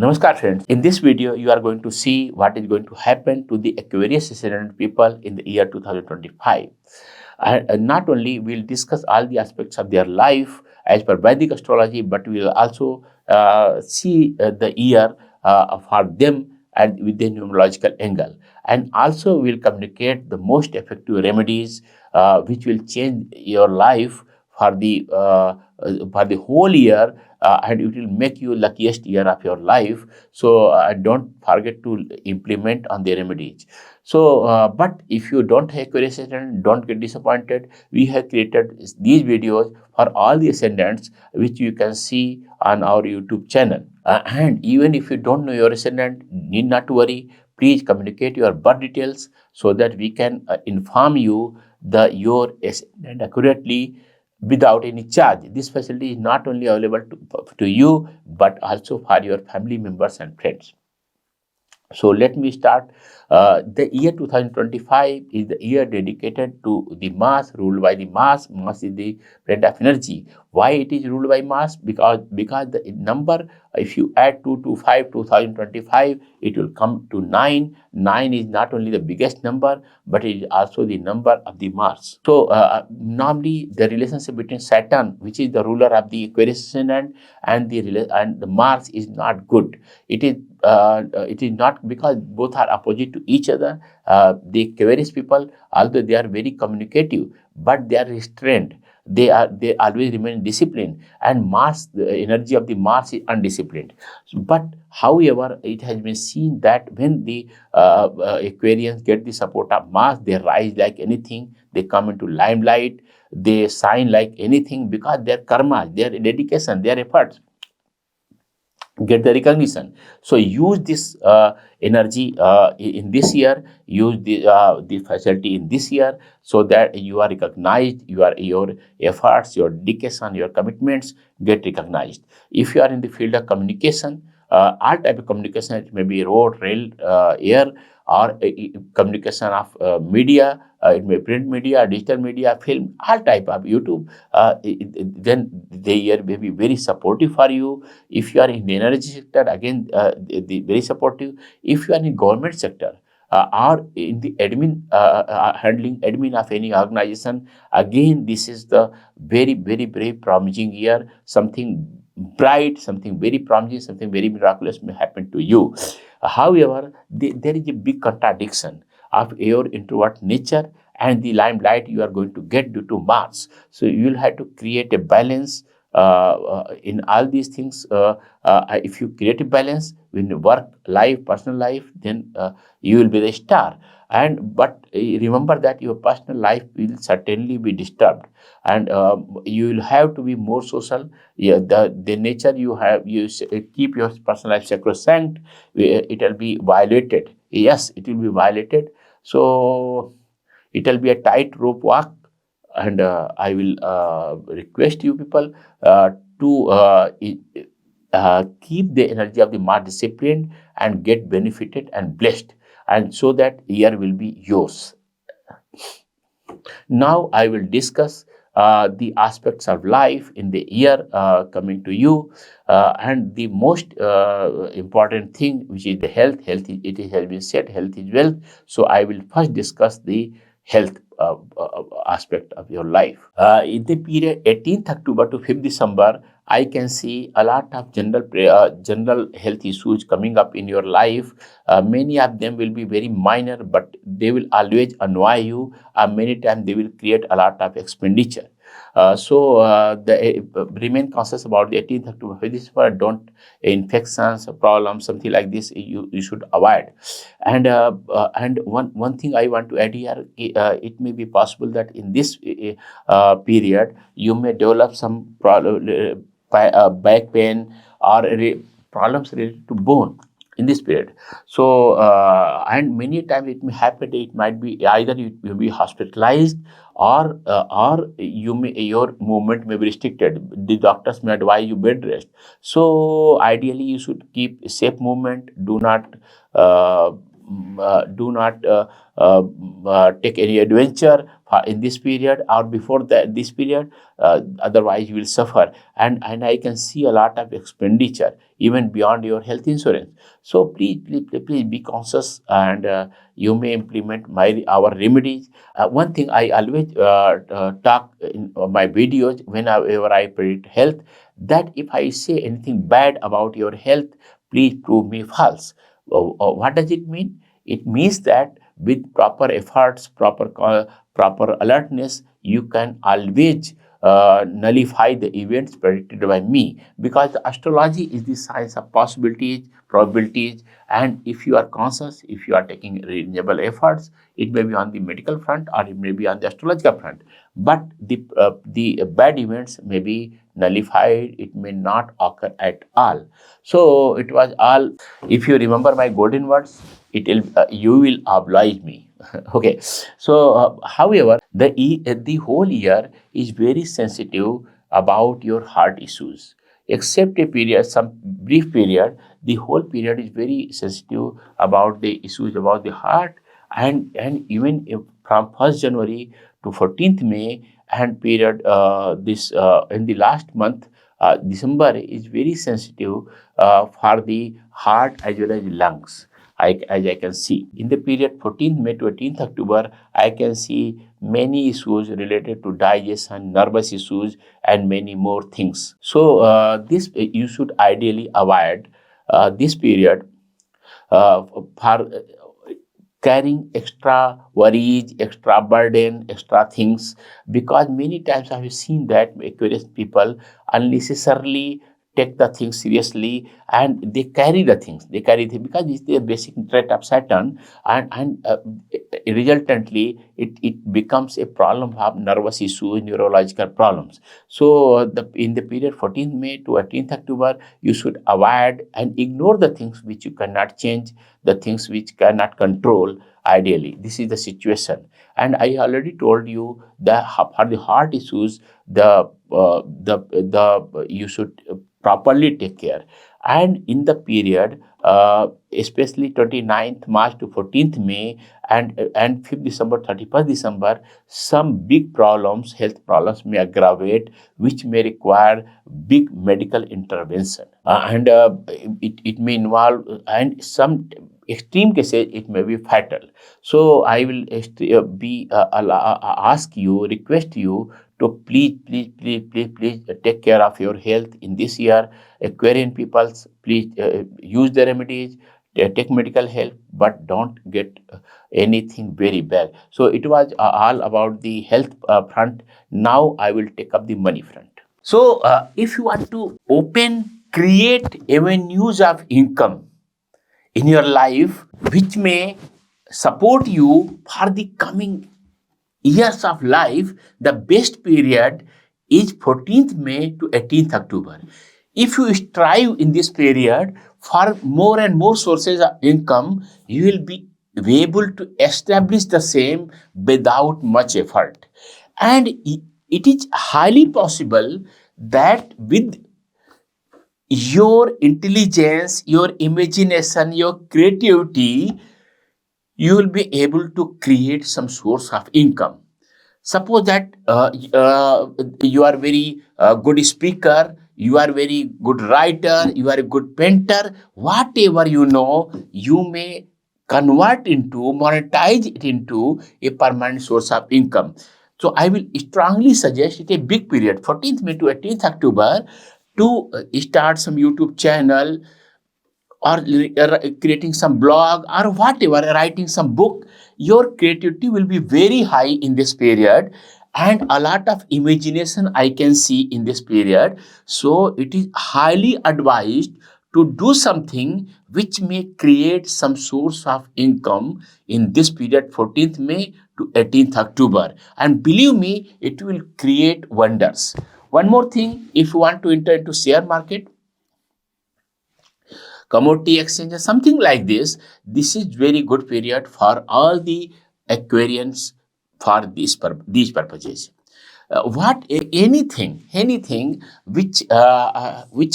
Namaskar friends, in this video you are going to see what is going to happen to the Aquarius Ascendant people in the year 2025. And not only we'll discuss all the aspects of their life as per Vedic astrology, but we'll also see the year for them and with the numerological angle. And also we'll communicate the most effective remedies which will change your life for the whole year, and it will make you luckiest year of your life. So don't forget to implement on the remedies. So but if you don't have Aquarius ascendant, don't get disappointed. We have created these videos for all the ascendants which you can see on our YouTube channel. And even if you don't know your ascendant, need not to worry. Please communicate your birth details so that we can inform you your ascendant accurately without any charge. This facility is not only available to you, but also for your family members and friends. So let me start. The year 2025 is the year dedicated to the Mars, ruled by the Mars. Mars is the planet of energy. Why it is ruled by Mars? Because the number, if you add 2 to 5, 2025, it will come to 9. 9 is not only the biggest number, but it is also the number of the Mars. So normally the relationship between Saturn, which is the ruler of the Aquarius ascendant, and the Mars is not good. It is not, because both are opposite to each other. The Aquarius people, although they are very communicative, but they are restrained. They always remain disciplined, and Mars, the energy of the Mars is undisciplined. But however, it has been seen that when the Aquarians get the support of Mars, they rise like anything. They come into limelight. They shine like anything because their karma, their dedication, their efforts get the recognition. So use this energy in this year. Use the facility in this year so that you are recognized. Your efforts, your dedication, your commitments get recognized. If you are in the field of communication, all type of communication, it may be road, rail, air, or communication of media. It may print media, digital media, film, all type of YouTube. Then the year may be very supportive for you. If you are in the energy sector, again, the very supportive. If you are in government sector or in the admin, handling admin of any organization, again, this is the very promising year. Something bright, something very promising, something very miraculous may happen to you. However, there is a big contradiction of your introvert nature and the limelight you are going to get due to Mars. So you will have to create a balance in all these things. If you create a balance in work life, personal life, then you will be the star. But remember that your personal life will certainly be disturbed, and you will have to be more social. Yeah, the nature you have, keep your personal life sacrosanct. It will be violated. Yes, it will be violated. So it will be a tight rope walk, and I will request you people to keep the energy of the Mars disciplined and get benefited and blessed, and so that year will be yours. Now I will discuss the aspects of life in the year coming to you, and the most important thing, which is the health. It has been said, health is wealth. So I will first discuss the health aspect of your life. In the period 18th October to 5th December, I can see a lot of general health issues coming up in your life. Many of them will be very minor, but they will always annoy you. Many times they will create a lot of expenditure. Remain conscious about the 18th October. This for don't infections, problems, something like this. You should avoid. And one thing I want to add here, it may be possible that in this period you may develop some problem, back pain, or problems related to bone in this period. So and many times it may happen, it might be either you will be hospitalized, or your movement may be restricted. The doctors may advise you bed rest. So ideally you should keep safe movement. Do not do not take any adventure in this period or before this period, otherwise you will suffer. And I can see a lot of expenditure even beyond your health insurance. So please be conscious, and you may implement our remedies. One thing I always talk in my videos whenever I predict health, that if I say anything bad about your health, please prove me false. What does it mean? It means that with proper efforts, proper alertness, you can always nullify the events predicted by me, because the astrology is the science of possibilities, probabilities, and if you are conscious, if you are taking reasonable efforts, it may be on the medical front or it may be on the astrological front, but the bad events may be nullified, it may not occur at all. So it was all, if you remember my golden words, it will you will oblige me. Okay, so however, the whole year is very sensitive about your heart issues. Except a period, some brief period, the whole period is very sensitive about the issues about the heart. And even if from 1st January to 14th May, and period this in the last month, December is very sensitive for the heart as well as lungs. As I can see in the period 14th May to 18th October, I can see many issues related to digestion, nervous issues, and many more things. So this you should ideally avoid this period for carrying extra worries, extra burden, extra things, because many times I have seen that Aquarius people unnecessarily take the things seriously, and they carry the things. They carry the, because it's the basic trait of Saturn, and resultantly it becomes a problem of nervous issues, neurological problems. So in the period 14th May to 18th October, you should avoid and ignore the things which you cannot change, the things which cannot control. Ideally, this is the situation, and I already told you that for the heart issues, the you should properly take care. And in the period especially 29th March to 14th May, and 5th December, 31st December, some big problems, health problems may aggravate, which may require big medical intervention, and it may involve, and some extreme cases it may be fatal. So I will ask you, request you to please take care of your health in this year. Aquarian peoples, please use the remedies, take medical help, but don't get anything very bad. So it was all about the health front. Now I will take up the money front. So if you want to create avenues of income in your life which may support you for the coming years of life, the best period is 14th May to 18th October. If you strive in this period for more and more sources of income, you will be able to establish the same without much effort. And it is highly possible that with your intelligence, your imagination, your creativity, you will be able to create some source of income. Suppose that you are very good speaker, you are very good writer, you are a good painter, whatever you know, you may monetize it into a permanent source of income. So I will strongly suggest it a big period, 14th May to 18th October, to start some YouTube channel, or creating some blog, or whatever, writing some book. Your creativity will be very high in this period, and a lot of imagination I can see in this period. So it is highly advised to do something which may create some source of income in this period, 14th May to 18th October. And believe me, it will create wonders. One more thing, if you want to enter into share market, commodity exchange, something like this is very good period for all the Aquarians for these purposes. anything which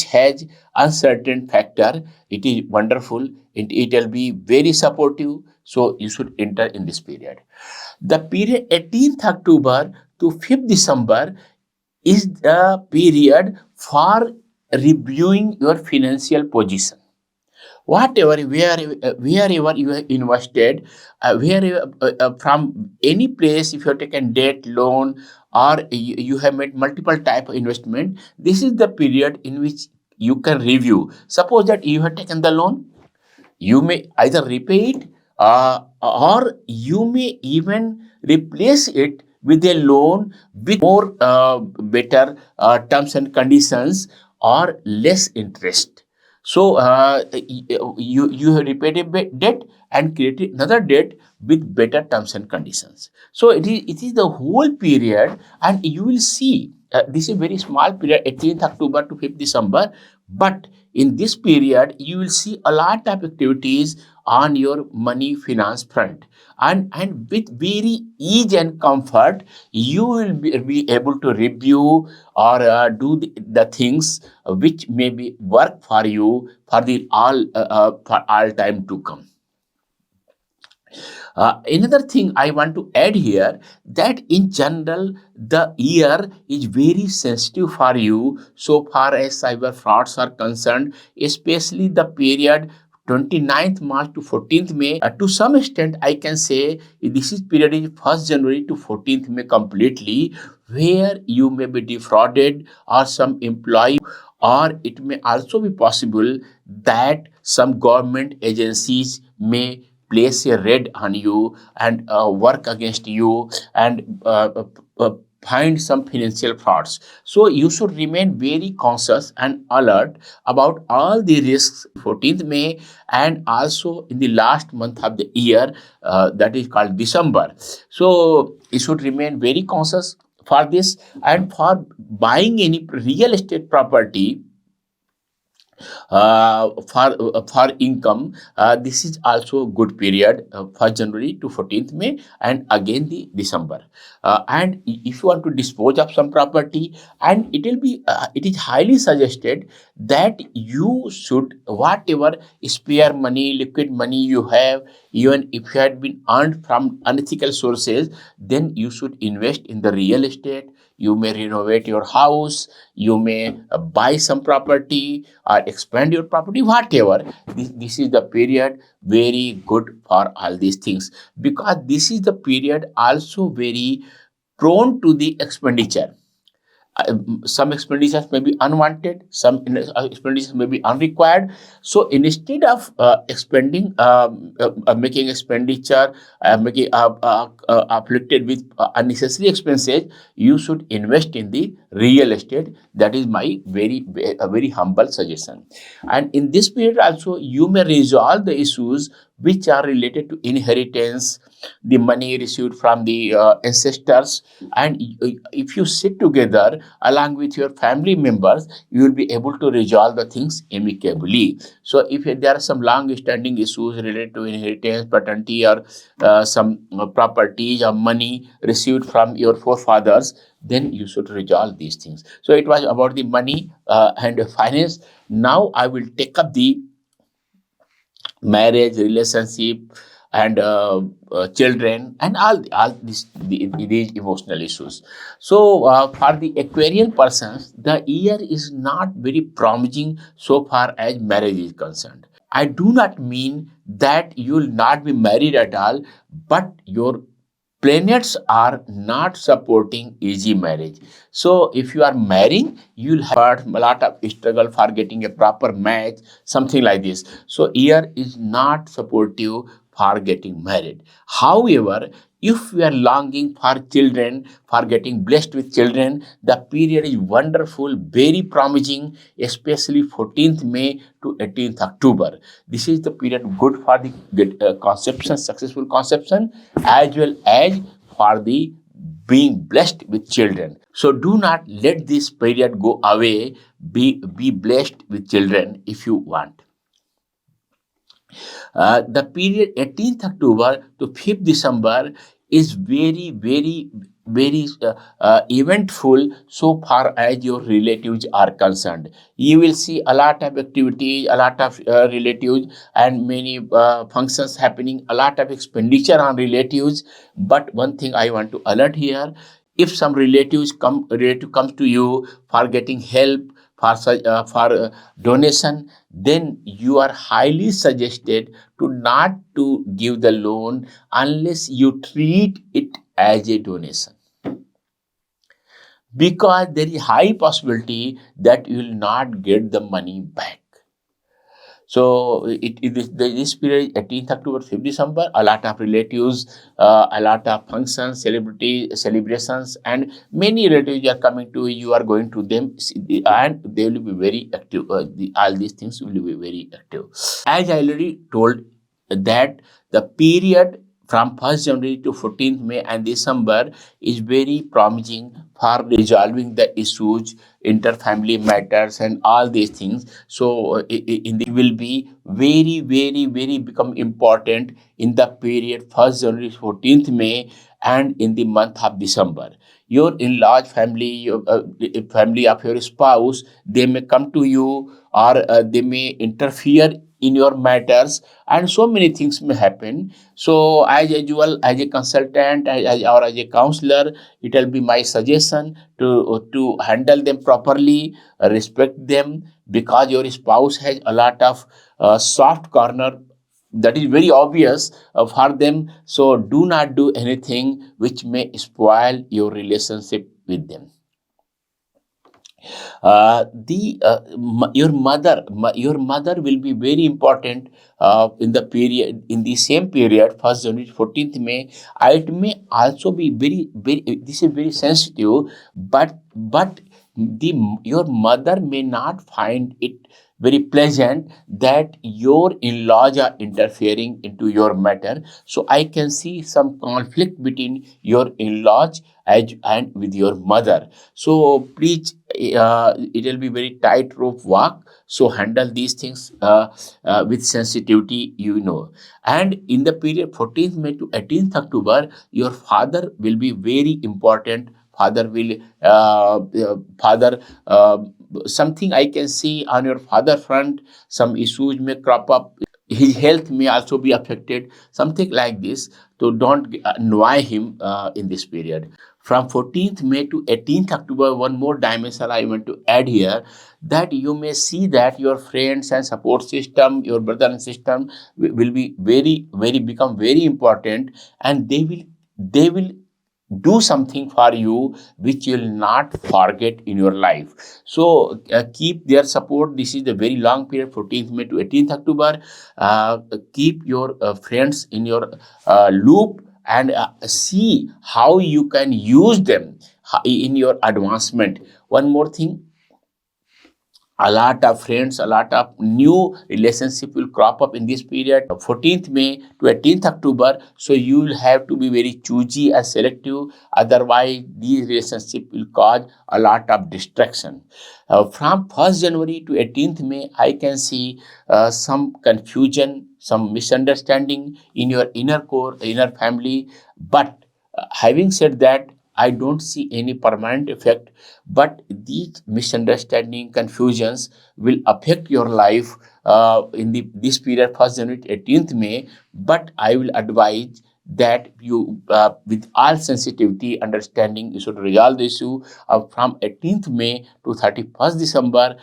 has uncertain factor, it is wonderful. It will be very supportive. So you should enter in this period. The period 18th October to 5th December is the period for reviewing your financial position. Whatever, wherever you have invested, wherever, from any place, if you have taken debt, loan, or you have made multiple type of investment, this is the period in which you can review. Suppose that you have taken the loan, you may either repay it, or you may even replace it with a loan with more better terms and conditions or less interest. So you have repaid a debt and created another debt with better terms and conditions. So it is the whole period, and you will see this is a very small period, 18th October to 5th December, but in this period you will see a lot of activities on your money finance front, and with very ease and comfort you will be able to review or do the things which may be work for you for all time to come. Another thing I want to add here, that in general the year is very sensitive for you so far as cyber frauds are concerned, especially the period 29th March to 14th May. To some extent, I can say this is period is 1st January to 14th May completely, where you may be defrauded or some employee, or it may also be possible that some government agencies may place a raid on you and work against you and find some financial frauds. So you should remain very conscious and alert about all the risks 14th May and also in the last month of the year, that is called December. So you should remain very conscious for this, and for buying any real estate property for income, this is also a good period, 1st January to 14th May, and again the December. And if you want to dispose of some property, and it is highly suggested that you should, whatever spare money, liquid money you have, even if you had been earned from unethical sources, then you should invest in the real estate. You may renovate your house, you may buy some property or expand your property, whatever. This is the period very good for all these things, because this is the period also very prone to the expenditure. Some expenditures may be unwanted, some expenditures may be unrequired. So instead of making expenditure, making afflicted with unnecessary expenses, you should invest in the real estate. That is my very humble suggestion. And in this period also, you may resolve the issues which are related to inheritance, the money received from the ancestors, and if you sit together along with your family members, you will be able to resolve the things amicably. So if there are some long standing issues related to inheritance, paternity, or some properties or money received from your forefathers, then you should resolve these things. So it was about the money and finance. Now I will take up the marriage, relationship, and children, and all these emotional issues. So for the Aquarian persons, the year is not very promising so far as marriage is concerned. I do not mean that you will not be married at all, but your planets are not supporting easy marriage. So if you are marrying, you'll have a lot of struggle for getting a proper match, something like this. So year is not supportive for getting married. However, if we are longing for children, for getting blessed with children, the period is wonderful, very promising, especially 14th May to 18th October. This is the period good for the conception, successful conception, as well as for the being blessed with children. So do not let this period go away. Be blessed with children if you want. The period 18th October to 5th December is very very eventful so far as your relatives are concerned. You will see a lot of activity, a lot of relatives, and many functions happening, a lot of expenditure on relatives. But one thing I want to alert here: if some relative comes to you for getting help, for donation, then you are highly suggested to not to give the loan unless you treat it as a donation, because there is high possibility that you will not get the money back. So it is this period, 18th October, 5th December, a lot of relatives, a lot of functions, celebrations, and many relatives are coming to you, are going to them, and they will be very active. All these things will be very active. As I already told, that the period from 1st January to 14th May and December is very promising for resolving the issues, interfamily matters, and all these things. So, in the will be very, very, very become important in the period 1st January, 14th May, and in the month of December. Your in-laws family, your family of your spouse, they may come to you, or they may interfere in your matters, and so many things may happen. So as usual, as a consultant, or as a counselor, it will be my suggestion to handle them properly, respect them, because your spouse has a lot of soft corner, that is very obvious for them. So do not do anything which may spoil your relationship with them. The your mother will be very important in the period, in the same period, 1st January, 14th May. It may also be very, this is very sensitive, but the your mother may not find it very pleasant that your in-laws are interfering into your matter. So I can see some conflict between your in-laws and with your mother. So please, it will be very tightrope walk. So handle these things with sensitivity, And in the period 14th May to 18th October, your father will be very important. Father will, father, something I can see on your father front, some issues may crop up. His health may also be affected, something like this. So don't annoy him in this period. From 14th May to 18th October, one more dimension I want to add here, that you may see that your friends and support system, your brother and sister will be very, very, become very important, and they will do something for you which you will not forget in your life. So keep their support. This is the very long period, 14th May to 18th October. Keep your friends in your loop, and see how you can use them in your advancement. One more thing, a lot of friends, a lot of new relationship will crop up in this period, 14th May to 18th October. So you will have to be very choosy and selective. Otherwise, these relationship will cause a lot of distraction. From 1st January to 18th May, I can see some confusion, some misunderstanding in your inner core, inner family. But having said that, I don't see any permanent effect, but these misunderstanding, confusions will affect your life in this period, 1st January to 18th May. But I will advise that you, with all sensitivity, understanding, you should resolve the issue from 18th May to 31st December.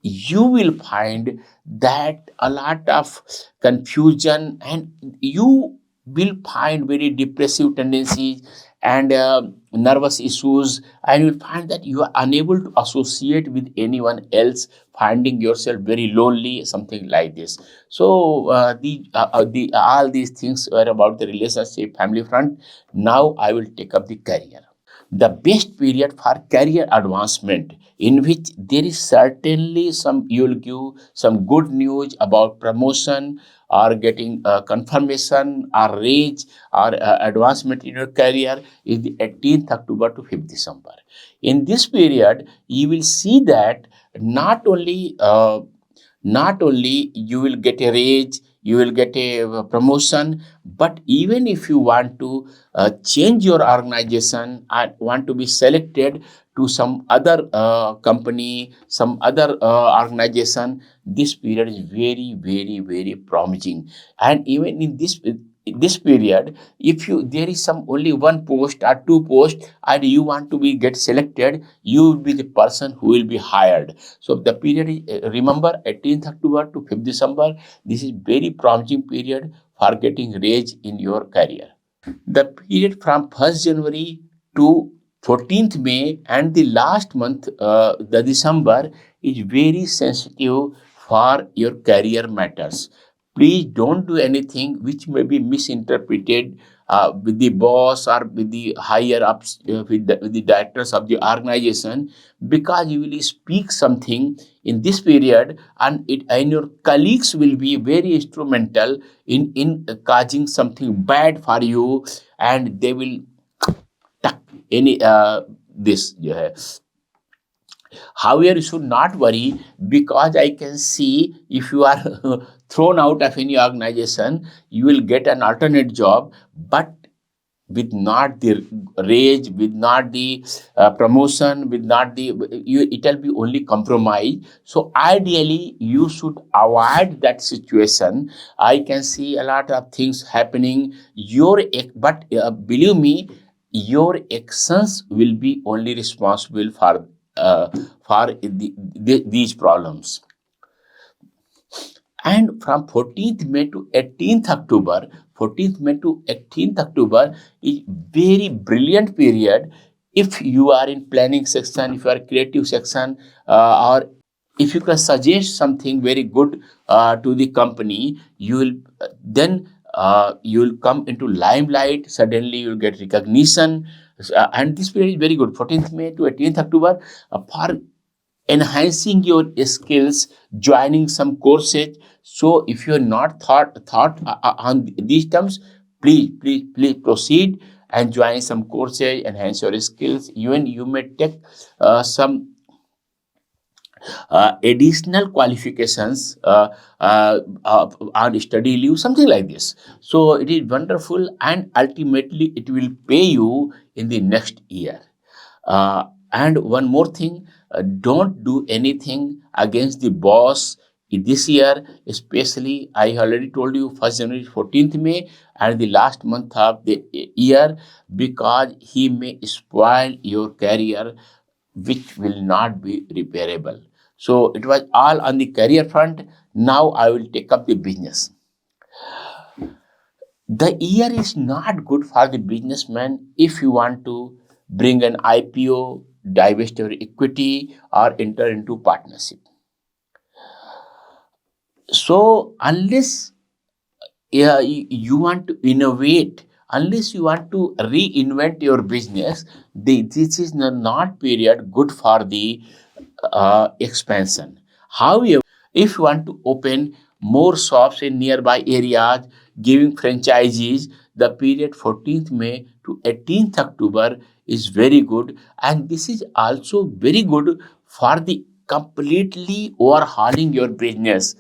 You will find that a lot of confusion, and you will find very depressive tendencies and nervous issues, and you will find that you are unable to associate with anyone else, finding yourself very lonely, something like this. So the all these things were about the relationship, family front. Now I will take up the career, the best period for career advancement, in which there is certainly some, you will give some good news about promotion, or getting confirmation, or raise, or advancement in your career, is the 18th October to 5th December. In this period, you will see that not only you will get a raise you will get a promotion. But even if you want to change your organization and want to be selected to some other company, some other organization, this period is very, very, very promising. And even in this period, if you there is some only one post or two posts and you want to be get selected, you will be the person who will be hired. So the period is, remember, 18th October to 5th December, this is very promising period for getting raise in your career. The period from 1st January to 14th May and the last month, the December, is very sensitive for your career matters. Please don't do anything which may be misinterpreted with the boss or with the higher ups, with the directors of the organization, because you will speak something in this period, and your colleagues will be very instrumental in causing something bad for you, and they will tuck any this. However, you should not worry, because I can see if you are thrown out of any organization, you will get an alternate job, but with not the raise, with not the promotion, with not the it will be only compromise. So ideally, you should avoid that situation. I can see a lot of things happening. But believe me, your actions will be only responsible for these problems. And from 14th May to 18th October, 14th May to 18th October is very brilliant period. If you are in planning section, if you are creative section, or if you can suggest something very good to the company, you will then you will come into limelight. Suddenly, you will get recognition, and this period is very good. 14th May to 18th October for enhancing your skills, joining some courses. So if you are not thought on these terms, please proceed and join some courses, enhance your skills. Even you may take some additional qualifications on study leave, something like this. So it is wonderful, and ultimately it will pay you in the next year. And one more thing, don't do anything against the boss this year, especially I already told you 1st January, 14th May, and the last month of the year, because he may spoil your career, which will not be repairable. So it was all on the career front. Now I will take up the business. The year is not good for the businessman if you want to bring an IPO, divest your equity, or enter into partnership. So unless you want to innovate, unless you want to reinvent your business, this is not period good for the expansion. However, if you want to open more shops in nearby areas, giving franchises, the period 14th May to 18th October is very good, and this is also very good for the completely overhauling your business,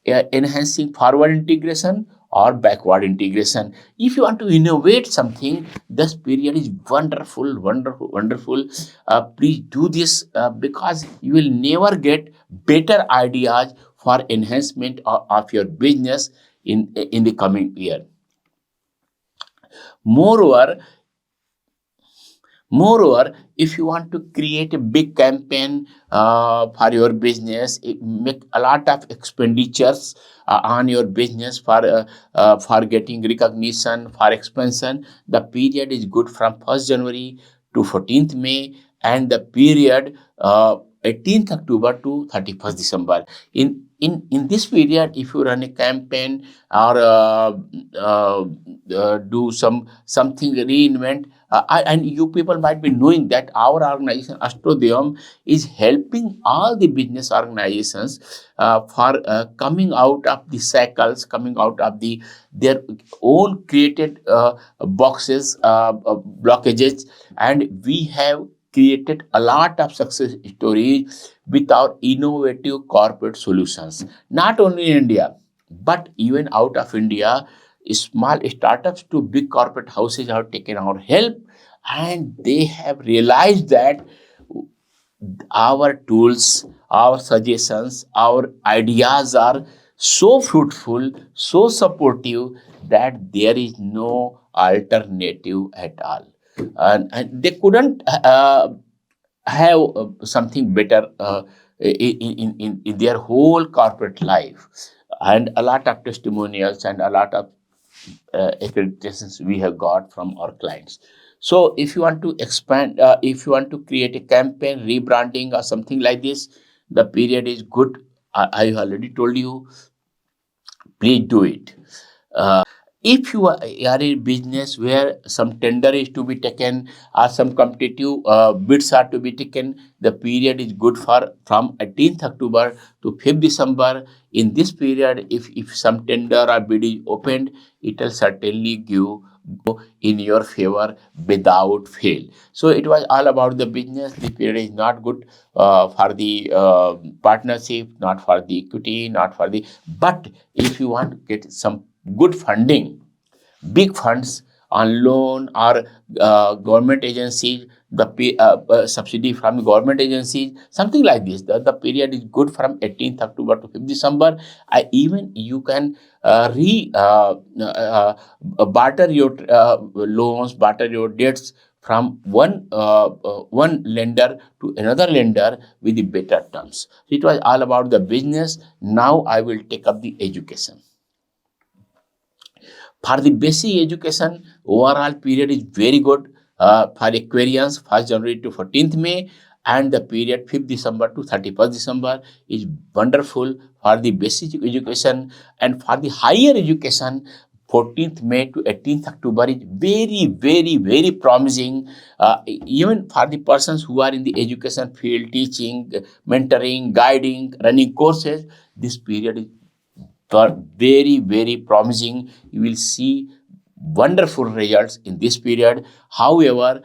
enhancing forward integration or backward integration. If you want to innovate something, this period is wonderful, wonderful, wonderful. Please do this, because you will never get better ideas for enhancement of your business in the coming year. Moreover, Moreover, if you want to create a big campaign for your business, make a lot of expenditures on your business for getting recognition, for expansion, the period is good from 1st January to 14th May, and the period 18th October to 31st December. In this period, if you run a campaign or do something reinvent, and you people might be knowing that our organization AstroDevam is helping all the business organizations for coming out of the cycles, coming out of their own created boxes, blockages, and we have created a lot of success stories with our innovative corporate solutions, not only in India. But even out of India, small startups to big corporate houses have taken our help, and they have realized that our tools, our suggestions, our ideas are so fruitful, so supportive that there is no alternative at all. And they couldn't have something better in their whole corporate life. And a lot of testimonials and a lot of accreditations we have got from our clients. So if you want to expand, if you want to create a campaign, rebranding or something like this, the period is good. I already told you, please do it. If you are in business where some tender is to be taken or some competitive bids are to be taken, the period is good for from 18th October to 5th December. In this period, if some tender or bid is opened, it will certainly give in your favor without fail. So it was all about the business. The period is not good for the partnership, not for the equity, not for the. But if you want to get some good funding, big funds on loan or government agencies, subsidy from government agencies, something like this. The period is good from 18th October to 5th December. Even you can barter your loans, barter your debts from one lender to another lender with the better terms. So it was all about the business. Now I will take up the education. For the basic education, overall period is very good for Aquarians, 1st January to 14th May, and the period 5th December to 31st December is wonderful for the basic education. And for the higher education, 14th May to 18th October is very, very, very promising. Even for the persons who are in the education field, teaching, mentoring, guiding, running courses, this period is very, very promising. You will see wonderful results in this period. However,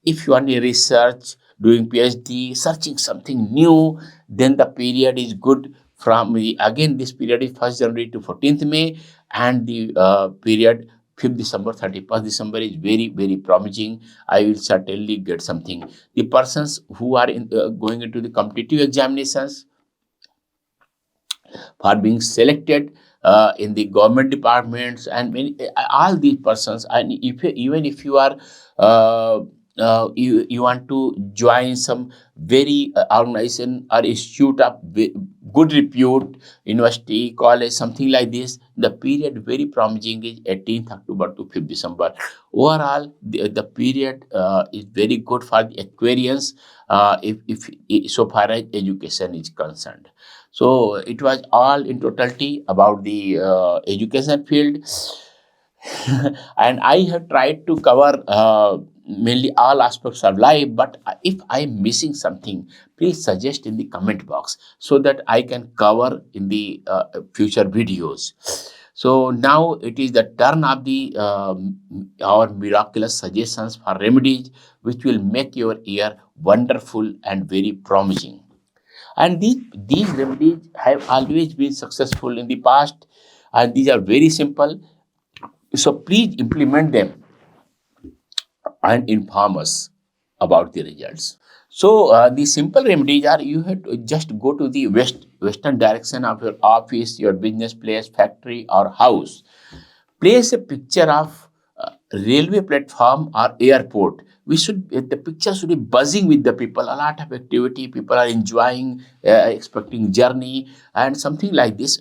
if you want to research, doing PhD, searching something new, then the period is good from the, again, this period is 1st January to 14th May, and the period 5th December, 31st December is very, very promising. I will certainly get something. The persons who are going into the competitive examinations, for being selected in the government departments and all these persons, and even if you are you want to join some very organization or institute of good repute, university, college, something like this, the period very promising is 18th October to 5th December. Overall, the period is very good for the Aquarians if so far as education is concerned. So it was all in totality about the education field. And I have tried to cover mainly all aspects of life. But if I am missing something, please suggest in the comment box so that I can cover in the future videos. So now it is the turn of the our miraculous suggestions for remedies, which will make your year wonderful and very promising. And these remedies have always been successful in the past, and these are very simple. So please implement them and inform us about the results. So the simple remedies are, you have to just go to the western direction of your office, your business place, factory, or house. Place a picture of railway platform or airport. The picture should be buzzing with the people. A lot of activity, people are enjoying, expecting journey and something like this.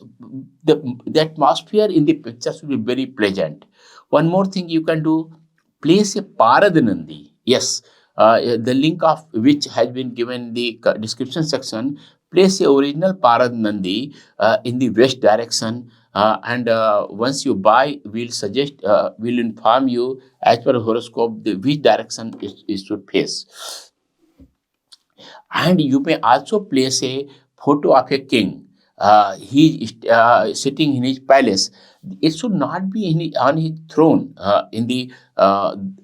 The atmosphere in the picture should be very pleasant. One more thing you can do: place a Paradanandi. Yes, the link of which has been given in the description section. Place the original Paradanandi in the west direction, and once you buy, we'll inform you as per horoscope which direction it should face. And you may also place a photo of a king. he is sitting in his palace. It should not be on his throne in the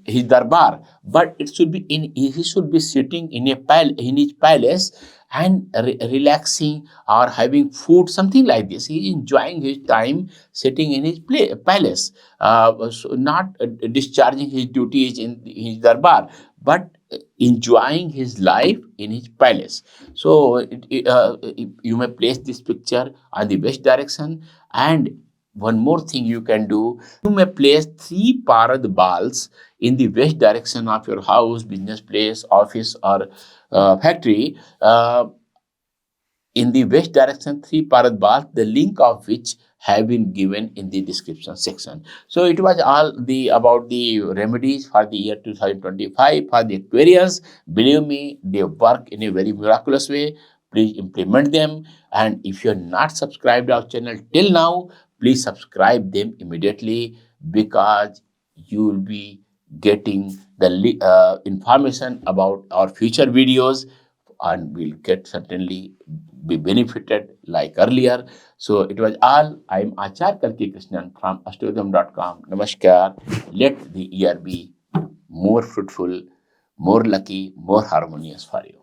his darbar, but it should be he should be sitting in in his palace and relaxing or having food, something like this. He is enjoying his time sitting in his palace, so not discharging his duties in his darbar, but enjoying his life in his palace. So you may place this picture on the west direction. And one more thing you can do, you may place three parad balls in the west direction of your house, business place, office, or factory. In the west direction, three parad balls, the link of which have been given in the description section. So it was all the about the remedies for the year 2025 for the Aquarius. Believe me, they work in a very miraculous way. Please implement them. And if you're not subscribed to our channel till now, please subscribe them immediately, because you will be getting the information about our future videos, and will get certainly be benefited like earlier. So it was all. I'm Acharya Kalki Krishnan from AstroDevam.com. Namaskar. Let the year be more fruitful, more lucky, more harmonious for you.